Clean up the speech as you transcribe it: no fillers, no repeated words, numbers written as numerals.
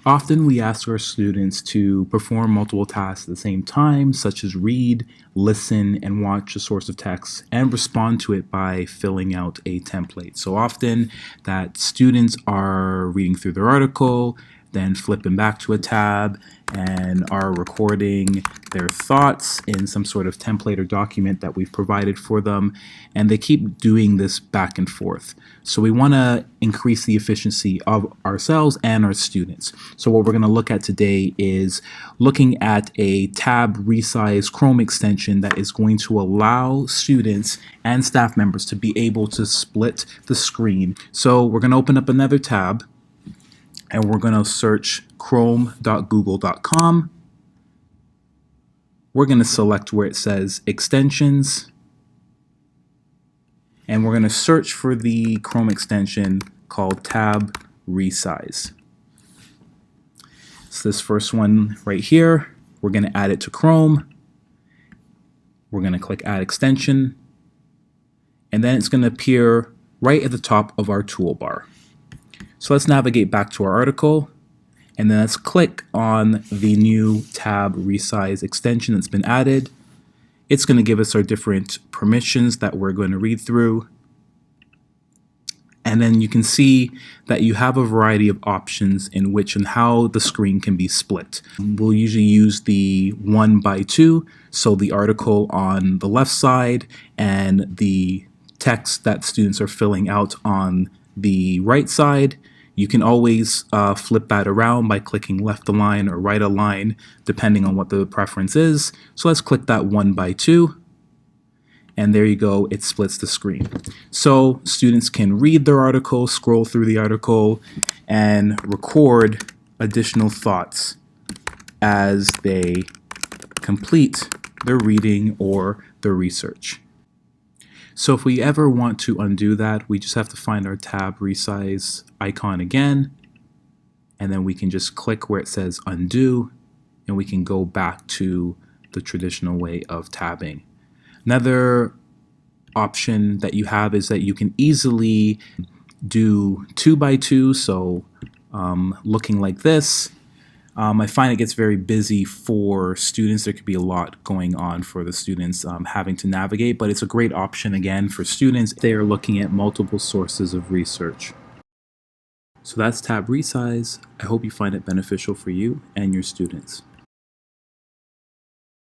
Often we ask our students to perform multiple tasks at the same time, such as read, listen, and watch a source of text, and respond to it by filling out a template. So often that students are reading through their article, then flipping back to a tab, and are recording their thoughts in some sort of template or document that we've provided for them, and they keep doing this back and forth. So we want to increase the efficiency of ourselves and our students. So what we're going to look at today is looking at a Tab Resize Chrome extension that is going to allow students and staff members to be able to split the screen. So we're going to open up another tab, and we're going to search chrome.google.com. We're going to select where it says extensions, and we're going to search for the Chrome extension called Tab Resize. So this first one right here, we're going to add it to Chrome. We're going to click Add Extension, and then it's going to appear right at the top of our toolbar. So let's navigate back to our article, and then let's click on the new Tab Resize extension that's been added. It's going to give us our different permissions that we're going to read through. And then you can see that you have a variety of options in which and how the screen can be split. We'll usually use the 1:2, so the article on the left side and the text that students are filling out on the right side. You can always flip that around by clicking left align or right align, depending on what the preference is. So let's click that 1:2, and there you go, it splits the screen. So students can read their article, scroll through the article, and record additional thoughts as they complete their reading or their research. So if we ever want to undo that, we just have to find our Tab Resize icon again, and then we can just click where it says undo, and we can go back to the traditional way of tabbing. Another option that you have is that you can easily do 2:2, so looking like this. I find it gets very busy for students. There could be a lot going on for the students having to navigate, but it's a great option again for students if they are looking at multiple sources of research. So that's Tab Resize. I hope you find it beneficial for you and your students.